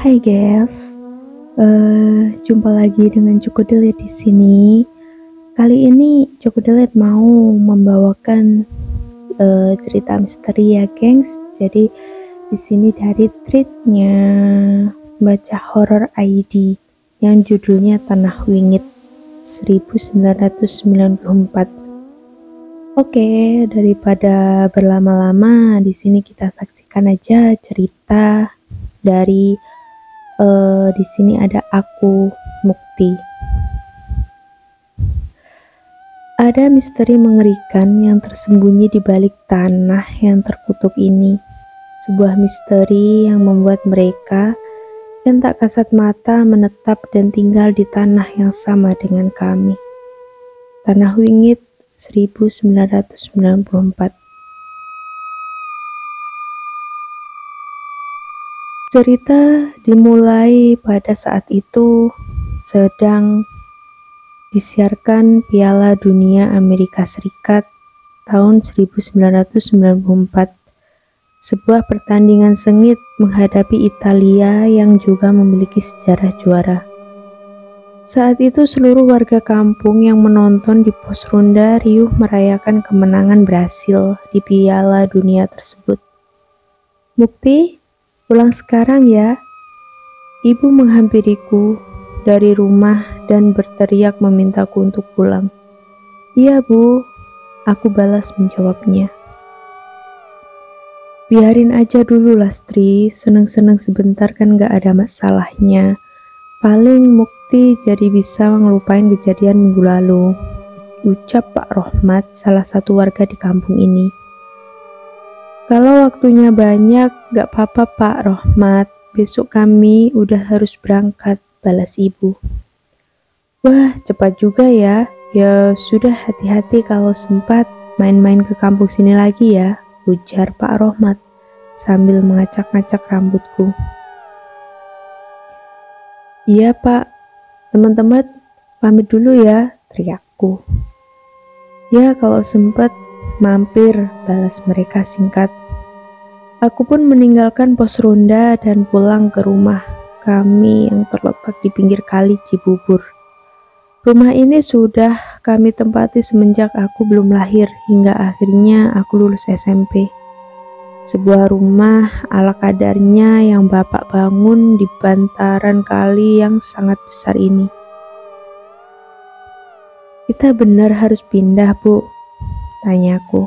Hai guys, jumpa lagi dengan Cukudelit di sini. Kali ini Cukudelit mau membawakan cerita misteri ya, gengs. Jadi di sini dari threadnya baca horor ID yang judulnya Tanah Wingit 1994. Oke, daripada berlama-lama, di sini kita saksikan aja cerita dari di sini ada aku, Mukti. Ada misteri mengerikan yang tersembunyi di balik tanah yang terkutuk ini. Sebuah misteri yang membuat mereka yang tak kasat mata menetap dan tinggal di tanah yang sama dengan kami. Tanah Wingit 1994. Cerita dimulai pada saat itu sedang disiarkan Piala Dunia Amerika Serikat tahun 1994, sebuah pertandingan sengit menghadapi Italia yang juga memiliki sejarah juara. Saat itu seluruh warga kampung yang menonton di pos ronda riuh merayakan kemenangan Brasil di Piala Dunia tersebut. Mukti, pulang sekarang ya. Ibu menghampiriku dari rumah dan berteriak memintaku untuk pulang. Iya bu, aku balas menjawabnya. Biarin aja dulu Lastri, seneng-seneng sebentar kan gak ada masalahnya. Paling Mukti jadi bisa ngelupain kejadian minggu lalu, ucap Pak Rohmat, salah satu warga di kampung ini. Kalau waktunya banyak, gak apa-apa Pak Rohmat, besok kami udah harus berangkat, balas ibu. Wah, cepat juga ya. Ya sudah, hati-hati kalau sempat main-main ke kampung sini lagi ya, ujar Pak Rohmat sambil mengacak-ngacak rambutku. Iya Pak, teman-teman pamit dulu ya, teriakku. Ya kalau sempat mampir, balas mereka singkat. Aku pun meninggalkan pos ronda dan pulang ke rumah kami yang terletak di pinggir kali Cibubur. Rumah ini sudah kami tempati semenjak aku belum lahir hingga akhirnya aku lulus SMP. Sebuah rumah ala kadarnya yang bapak bangun di bantaran kali yang sangat besar ini. Kita benar harus pindah bu, tanyaku.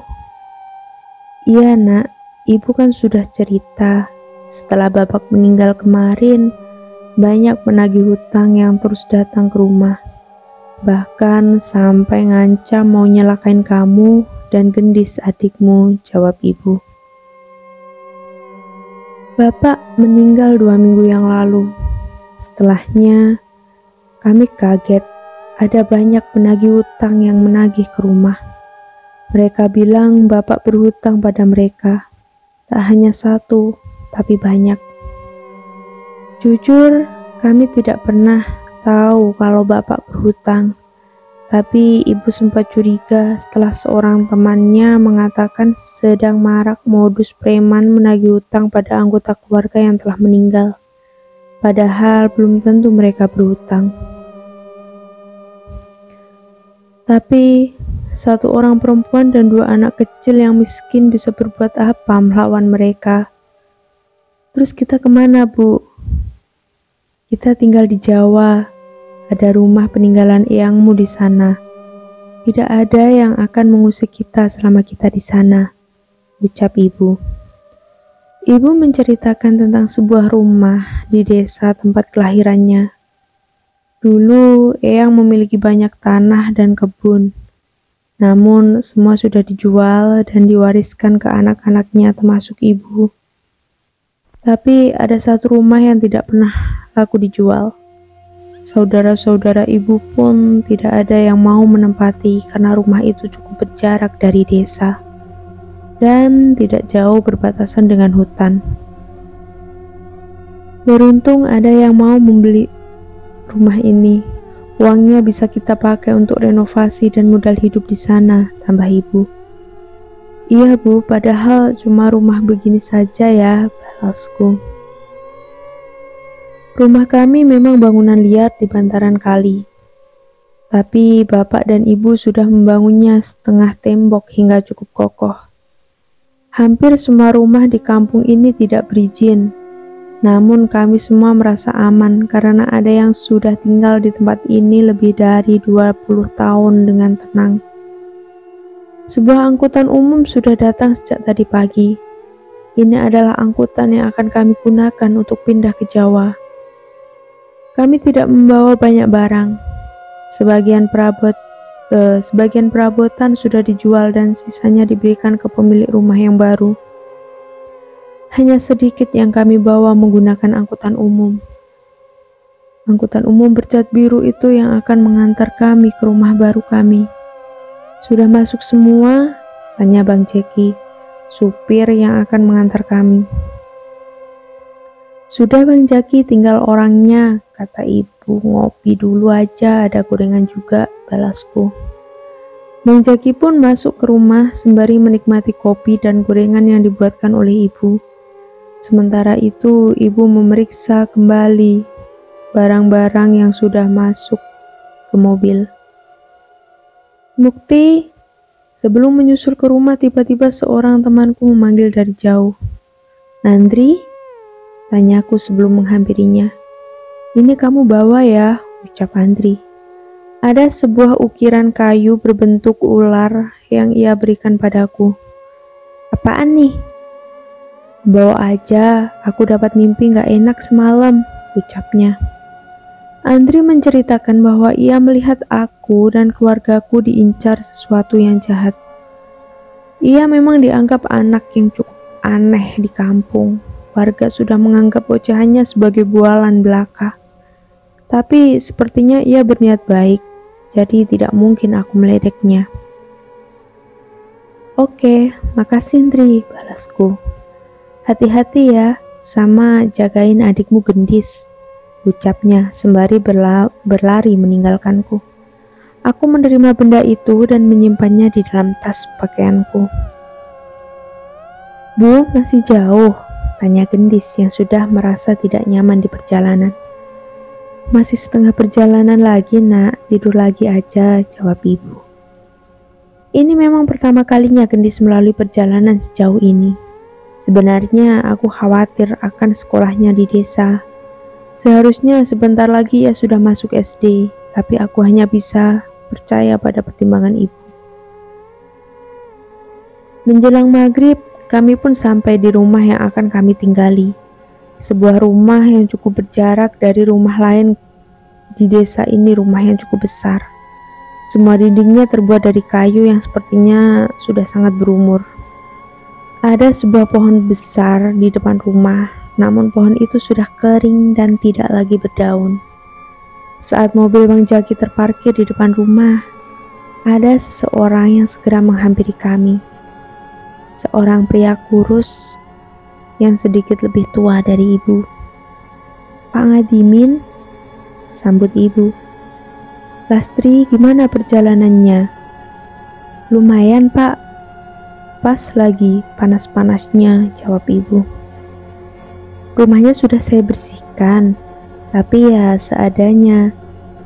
Iya nak, ibu kan sudah cerita, setelah bapak meninggal kemarin, banyak penagih hutang yang terus datang ke rumah. Bahkan sampai ngancam mau nyelakain kamu dan gendis adikmu, jawab ibu. Bapak meninggal 2 minggu yang lalu. Setelahnya, kami kaget ada banyak penagih hutang yang menagih ke rumah. Mereka bilang bapak berhutang pada mereka. Tak hanya satu, tapi banyak. Jujur, kami tidak pernah tahu kalau bapak berhutang. Tapi ibu sempat curiga setelah seorang temannya mengatakan sedang marak modus preman menagih hutang pada anggota keluarga yang telah meninggal. Padahal belum tentu mereka berhutang. Tapi satu orang perempuan dan 2 anak kecil yang miskin bisa berbuat apa melawan mereka? Terus kita kemana bu? Kita tinggal di Jawa. Ada rumah peninggalan eyangmu di sana. Tidak ada yang akan mengusik kita selama kita di sana, ucap ibu. Ibu menceritakan tentang sebuah rumah di desa tempat kelahirannya. Dulu eyang memiliki banyak tanah dan kebun. Namun semua sudah dijual dan diwariskan ke anak-anaknya termasuk ibu. Tapi ada satu rumah yang tidak pernah laku dijual. Saudara-saudara ibu pun tidak ada yang mau menempati karena rumah itu cukup berjarak dari desa dan tidak jauh berbatasan dengan hutan. Beruntung ada yang mau membeli rumah ini. Uangnya bisa kita pakai untuk renovasi dan modal hidup di sana, tambah ibu. Iya bu, padahal cuma rumah begini saja ya, balasku. Rumah kami memang bangunan liar di bantaran kali, tapi bapak dan ibu sudah membangunnya setengah tembok hingga cukup kokoh. Hampir semua rumah di kampung ini tidak berizin, namun kami semua merasa aman karena ada yang sudah tinggal di tempat ini lebih dari 20 tahun dengan tenang. Sebuah angkutan umum sudah datang sejak tadi pagi. Ini adalah angkutan yang akan kami gunakan untuk pindah ke Jawa. Kami tidak membawa banyak barang. Sebagian perabotan sudah dijual dan sisanya diberikan ke pemilik rumah yang baru. Hanya sedikit yang kami bawa menggunakan angkutan umum. Angkutan umum bercat biru itu yang akan mengantar kami ke rumah baru kami. Sudah masuk semua? Tanya Bang Jeki, supir yang akan mengantar kami. Sudah Bang Jaki, tinggal orangnya, kata ibu. Ngopi dulu aja, ada gorengan juga, balasku. Bang Jaki pun masuk ke rumah sembari menikmati kopi dan gorengan yang dibuatkan oleh ibu. Sementara itu, ibu memeriksa kembali barang-barang yang sudah masuk ke mobil. Mukti, sebelum menyusul ke rumah tiba-tiba seorang temanku memanggil dari jauh. Nandri? Tanyaku sebelum menghampirinya. Ini kamu bawa ya, ucap Andri. Ada sebuah ukiran kayu berbentuk ular yang ia berikan padaku. Apaan nih? Bawa aja, aku dapat mimpi gak enak semalam, ucapnya. Andri menceritakan bahwa ia melihat aku dan keluargaku diincar sesuatu yang jahat. Ia memang dianggap anak yang cukup aneh di kampung. Warga sudah menganggap bocahannya sebagai bualan belaka. Tapi sepertinya ia berniat baik, jadi tidak mungkin aku meledeknya. Oke, makasih Ndri, balasku. Hati-hati ya, sama jagain adikmu Gendis, ucapnya sembari berlari meninggalkanku. Aku menerima benda itu dan menyimpannya di dalam tas pakaianku. Bu, masih jauh? Tanya Gendis yang sudah merasa tidak nyaman di perjalanan. Masih setengah perjalanan lagi nak, tidur lagi aja, jawab ibu. Ini memang pertama kalinya Gendis melalui perjalanan sejauh ini. Sebenarnya aku khawatir akan sekolahnya di desa. Seharusnya sebentar lagi ia sudah masuk SD, tapi aku hanya bisa percaya pada pertimbangan ibu. Menjelang maghrib, kami pun sampai di rumah yang akan kami tinggali. Sebuah rumah yang cukup berjarak dari rumah lain di desa ini, rumah yang cukup besar. Semua dindingnya terbuat dari kayu yang sepertinya sudah sangat berumur. Ada sebuah pohon besar di depan rumah, namun pohon itu sudah kering dan tidak lagi berdaun. Saat mobil Bang Jaki terparkir di depan rumah, ada seseorang yang segera menghampiri kami. Seorang pria kurus yang sedikit lebih tua dari ibu. Pak Ngadimin, sambut ibu. Lastri, gimana perjalanannya? Lumayan pak, pas lagi panas-panasnya, jawab ibu. Rumahnya sudah saya bersihkan, tapi ya seadanya.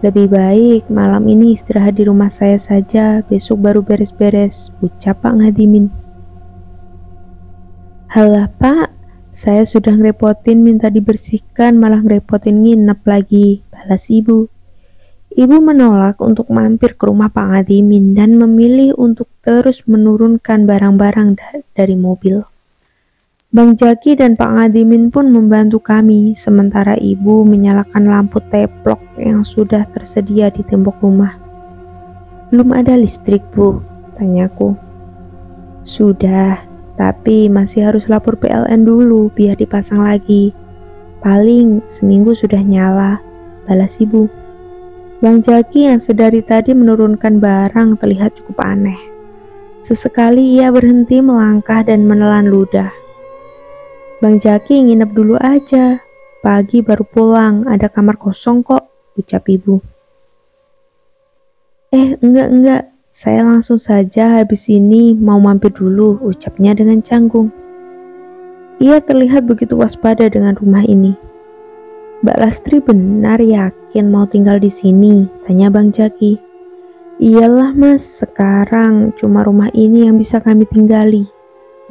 Lebih baik malam ini istirahat di rumah saya saja, besok baru beres-beres, ucap Pak Ngadimin. Halah pak, saya sudah ngerepotin minta dibersihkan malah ngerepotin nginep lagi, balas ibu. Ibu menolak untuk mampir ke rumah Pak Ngadimin dan memilih untuk terus menurunkan barang-barang dari mobil. Bang Jaki dan Pak Ngadimin pun membantu kami, sementara ibu menyalakan lampu teplok yang sudah tersedia di tembok rumah. Belum ada listrik bu, tanyaku. Sudah, tapi masih harus lapor PLN dulu biar dipasang lagi. Paling seminggu sudah nyala, balas ibu. Bang Jaki yang sedari tadi menurunkan barang terlihat cukup aneh. Sesekali ia berhenti melangkah dan menelan ludah. Bang Jaki nginep dulu aja, pagi baru pulang, ada kamar kosong kok, ucap ibu. Enggak, saya langsung saja habis ini mau mampir dulu, ucapnya dengan canggung. Ia terlihat begitu waspada dengan rumah ini. Mbak Lastri benar yakin mau tinggal di sini? Tanya Bang Jaki. Iyalah mas, sekarang cuma rumah ini yang bisa kami tinggali,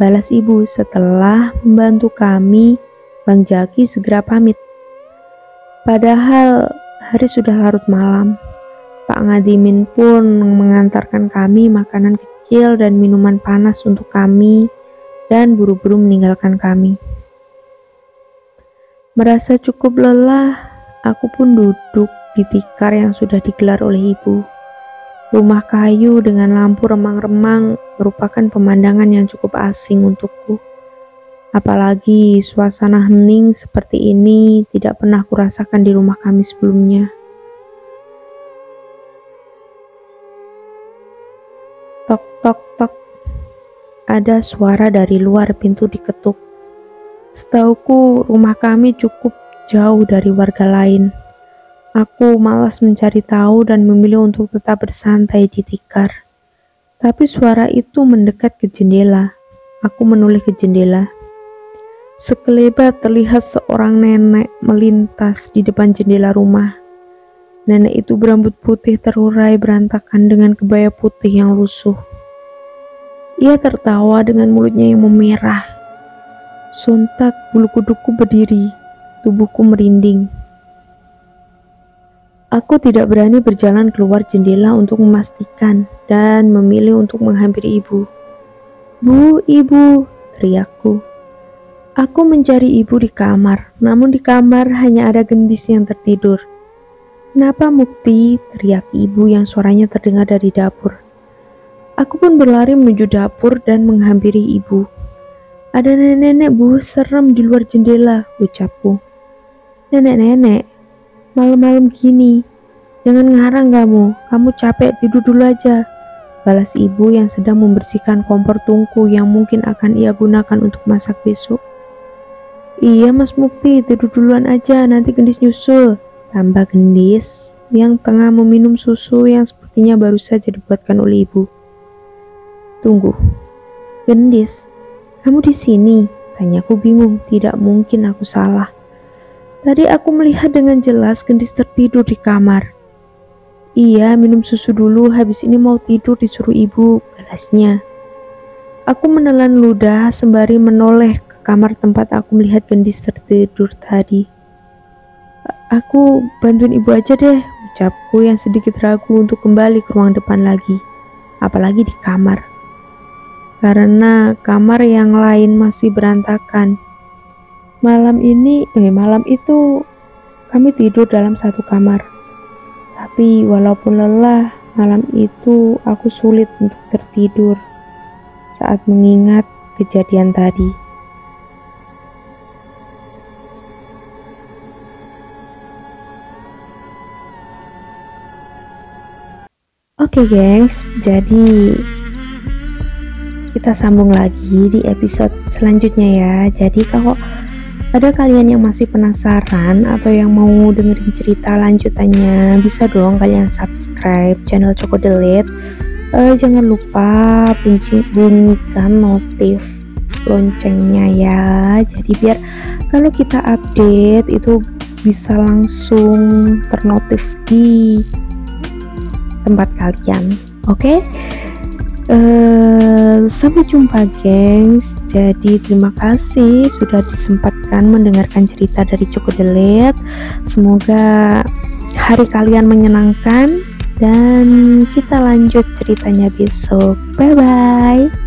balas ibu. Setelah membantu kami, Bang Jaki segera pamit. Padahal hari sudah larut malam. Pak Ngadimin pun mengantarkan kami makanan kecil dan minuman panas untuk kami dan buru-buru meninggalkan kami. Merasa cukup lelah, aku pun duduk di tikar yang sudah digelar oleh ibu. Rumah kayu dengan lampu remang-remang merupakan pemandangan yang cukup asing untukku. Apalagi suasana hening seperti ini tidak pernah kurasakan di rumah kami sebelumnya. Tok tok tok. Ada suara dari luar pintu diketuk. Setauku rumah kami cukup jauh dari warga lain. Aku malas mencari tahu dan memilih untuk tetap bersantai di tikar. Tapi suara itu mendekat ke jendela. Aku menoleh ke jendela. Sekelebat terlihat seorang nenek melintas di depan jendela rumah. Nenek itu berambut putih terurai berantakan dengan kebaya putih yang lusuh. Ia tertawa dengan mulutnya yang memerah. Sontak bulu kuduku berdiri, tubuhku merinding. Aku tidak berani berjalan keluar jendela untuk memastikan dan memilih untuk menghampiri ibu. Bu, ibu, teriakku. Aku mencari ibu di kamar, namun di kamar hanya ada gendis yang tertidur. Kenapa Mukti? Teriak ibu yang suaranya terdengar dari dapur. Aku pun berlari menuju dapur dan menghampiri ibu. Ada nenek-nenek bu, serem di luar jendela, ucapku. Nenek-nenek, malam-malam gini, jangan ngarang kamu capek tidur dulu aja, balas ibu yang sedang membersihkan kompor tungku yang mungkin akan ia gunakan untuk masak besok. Iya Mas Mukti, tidur duluan aja, nanti gendis nyusul, tambah gendis yang tengah meminum susu yang sepertinya baru saja dibuatkan oleh ibu. Tunggu, gendis, kamu di sini? Tanyaku bingung, tidak mungkin aku salah. Tadi aku melihat dengan jelas gendis tertidur di kamar. Iya, minum susu dulu, habis ini mau tidur disuruh ibu, balasnya. Aku menelan ludah sembari menoleh ke kamar tempat aku melihat gendis tertidur tadi. Aku bantuin ibu aja deh, ucapku yang sedikit ragu untuk kembali ke ruang depan lagi, apalagi di kamar. Karena kamar yang lain masih berantakan. Malam itu kami tidur dalam satu kamar. Tapi walaupun lelah, malam itu aku sulit untuk tertidur saat mengingat kejadian tadi. Oke gengs, jadi kita sambung lagi di episode selanjutnya ya. Jadi kalau ada kalian yang masih penasaran atau yang mau dengerin cerita lanjutannya, bisa dong kalian subscribe channel Choco Delete. Jangan lupa bunyikan notif loncengnya ya. Jadi biar kalau kita update itu bisa langsung ternotif di tempat kalian. Oke? Sampai jumpa gengs. Jadi terima kasih sudah disempatkan mendengarkan cerita dari Choco Delete. Semoga hari kalian menyenangkan dan kita lanjut ceritanya besok. Bye bye.